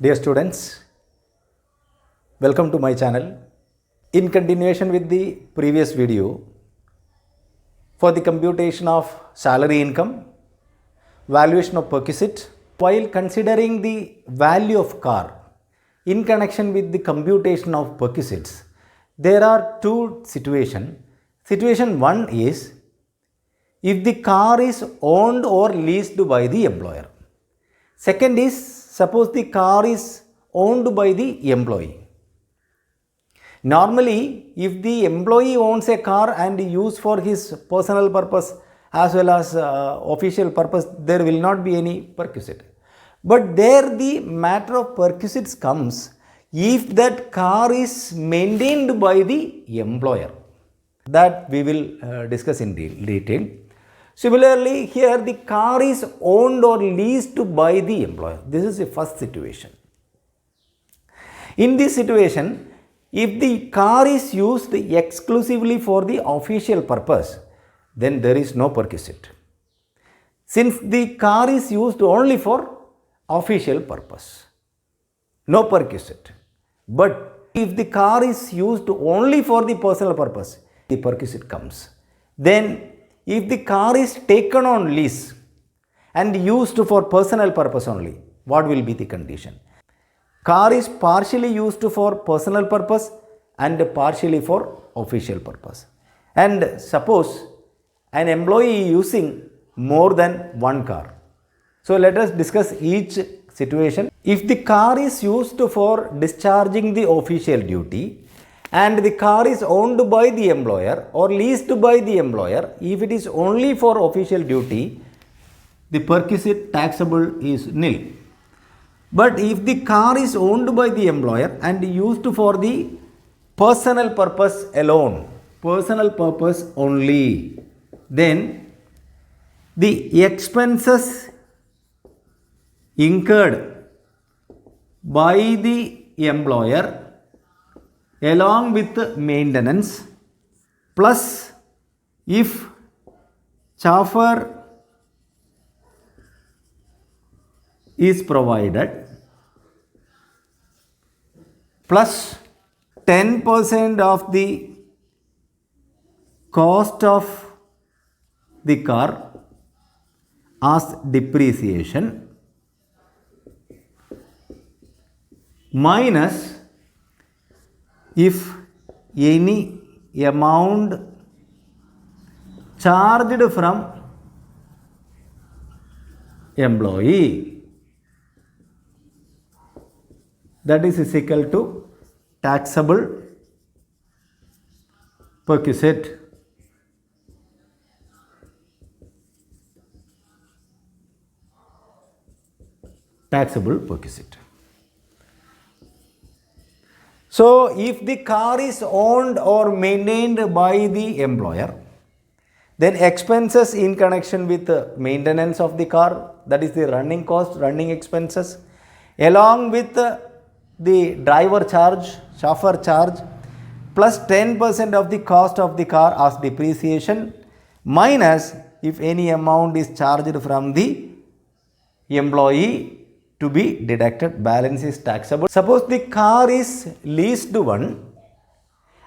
Dear students, welcome to my channel. In continuation with the previous video, for the computation of salary income, valuation of perquisite, while considering the value of car in connection with the computation of perquisites, there are two situations. Situation 1 is if the car is owned or leased by the employer. Second is suppose the car is owned by the employee. Normally, if the employee owns a car and use for his personal purpose as well as official purpose, there will not be any perquisite. But there the matter of perquisites comes if that car is maintained by the employer. That we will discuss in detail. Similarly, here the car is owned or leased by the employer. This is the first situation. In this situation, if the car is used exclusively for the official purpose, then there is no perquisite. Since the car is used only for official purpose, no perquisite. But if the car is used only for the personal purpose, the perquisite comes. Then if the car is taken on lease and used for personal purpose only, what will be the condition? Car is partially used for personal purpose and partially for official purpose. And suppose an employee using more than one car. So let us discuss each situation. If the car is used for discharging the official duty and the car is owned by the employer or leased by the employer, if it is only for official duty, the perquisite taxable is nil. But if the car is owned by the employer and used for the personal purpose alone, personal purpose only, then the expenses incurred by the employer along with maintenance plus if chauffeur is provided plus 10% of the cost of the car as depreciation minus if any amount charged from employee, that is equal to taxable perquisite. Taxable perquisite. So, if the car is owned or maintained by the employer, then expenses in connection with maintenance of the car, that is the running cost, running expenses, along with the driver charge, chauffeur charge, plus 10% of the cost of the car as depreciation, minus if any amount is charged from the employee to be deducted, balance is taxable. Suppose the car is leased one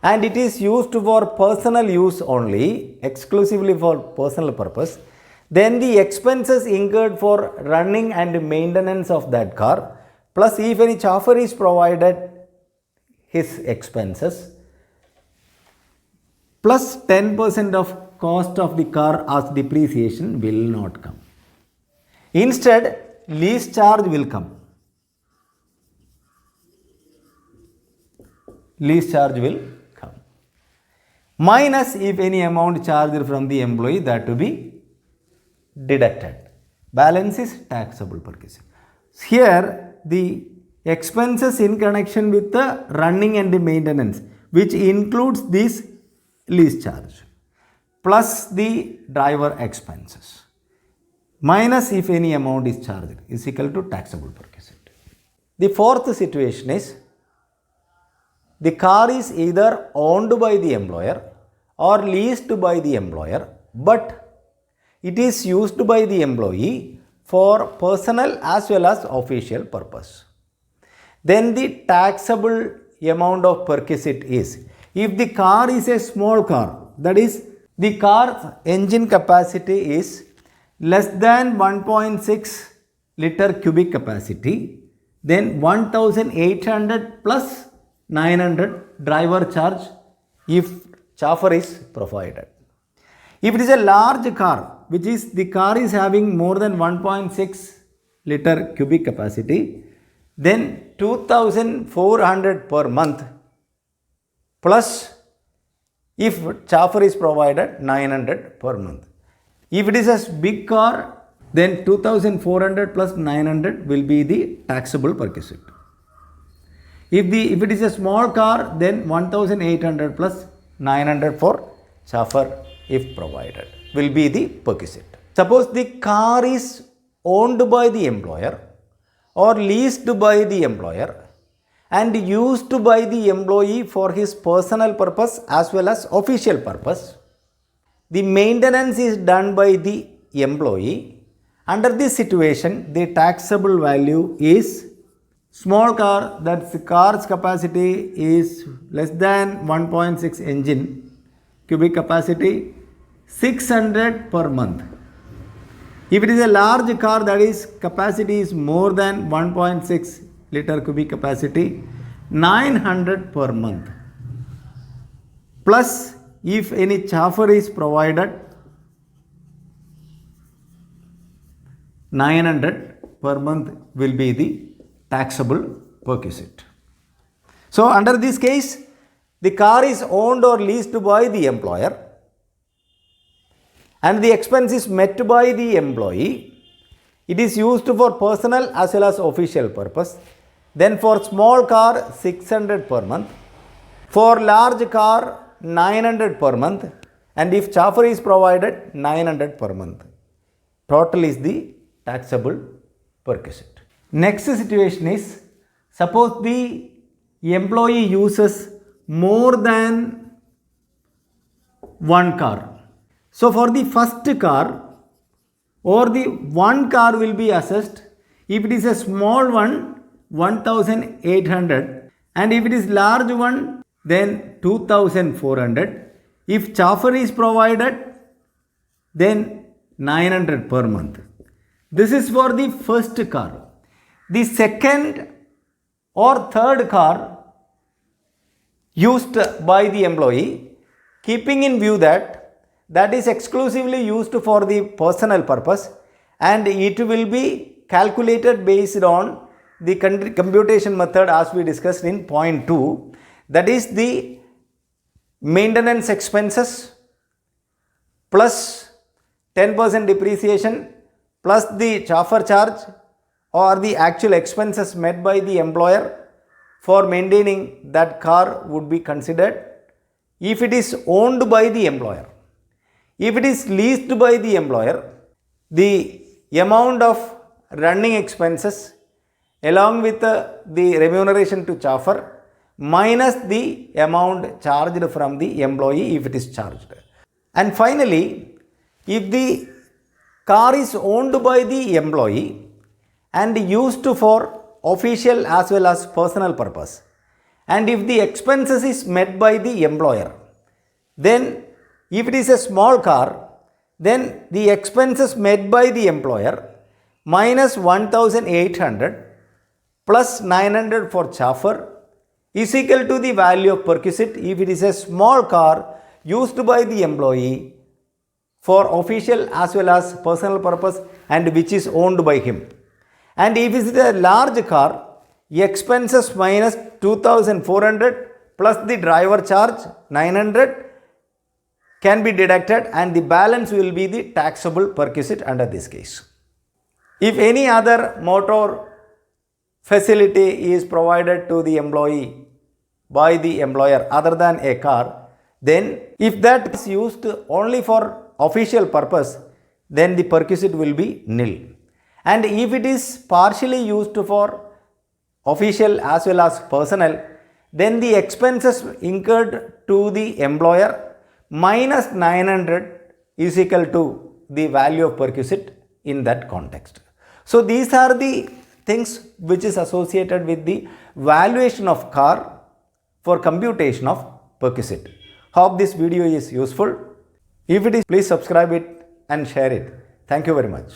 and it is used for personal use only, exclusively for personal purpose, then the expenses incurred for running and maintenance of that car, plus if any chauffeur is provided, his expenses, plus 10% of cost of the car as depreciation will not come. Instead, lease charge will come. Lease charge will come. Minus if any amount charged from the employee, that to be deducted. Balance is taxable perquisite. Here the expenses in connection with the running and the maintenance, which includes this lease charge, plus the driver expenses, minus if any amount is charged, is equal to taxable perquisite. The fourth situation is the car is either owned by the employer or leased by the employer, but it is used by the employee for personal as well as official purpose. then the taxable amount of perquisite is, if the car is a small car, that is the car's engine capacity is less than 1.6 liter cubic capacity, then 1800 plus 900 driver charge if chauffeur is provided. If it is a large car, which is the car is having more than 1.6 liter cubic capacity, then 2400 per month plus if chauffeur is provided 900 per month. If it is a big car, then 2400 plus 900 will be the taxable perquisite. If it is a small car, then 1800 plus 900 for chauffeur if provided will be the perquisite. Suppose the car is owned by the employer or leased by the employer and used by the employee for his personal purpose as well as official purpose. The maintenance is done by the employee. Under this situation, the taxable value is small car, that the car's capacity is less than 1.6 engine cubic capacity, 600 per month. If it is a large car, that is capacity is more than 1.6 liter cubic capacity, 900 per month. Plus, if any chauffeur is provided, 900 per month will be the taxable perquisite. So, under this case, the car is owned or leased by the employer and the expense is met by the employee. It is used for personal as well as official purpose. Then for small car, 600 per month. For large car, 900 per month. And if chauffeur is provided, 900 per month. Total is the taxable perquisite. Next situation is, suppose the employee uses more than one car. So for the first car or the one car will be assessed. If it is a small one, 1800, and if it is large one, then 2400. If chauffeur is provided, then 900 per month. This is for the first car. The second or third car used by the employee, keeping in view that is exclusively used for the personal purpose and it will be calculated based on the computation method as we discussed in point 2, that is the maintenance expenses plus 10% depreciation plus the chauffeur charge or the actual expenses met by the employer for maintaining that car would be considered if it is owned by the employer. If it is leased by the employer, the amount of running expenses along with the remuneration to chauffeur minus the amount charged from the employee if it is charged. And finally, if the car is owned by the employee and used for official as well as personal purpose, and if the expenses is met by the employer, then if it is a small car, then the expenses met by the employer minus 1800 plus 900 for chauffeur is equal to the value of perquisite if it is a small car used by the employee for official as well as personal purpose and which is owned by him. And if it is a large car, expenses minus 2400 plus the driver charge 900 can be deducted and the balance will be the taxable perquisite under this case. If any other motor facility is provided to the employee by the employer other than a car, then if that is used only for official purpose, then the perquisite will be nil. And if it is partially used for official as well as personal, then the expenses incurred to the employer minus 900 is equal to the value of perquisite in that context. So these are the things which is associated with the valuation of car for computation of perquisite. Hope this video is useful. If it is, please subscribe it and share it. Thank you very much.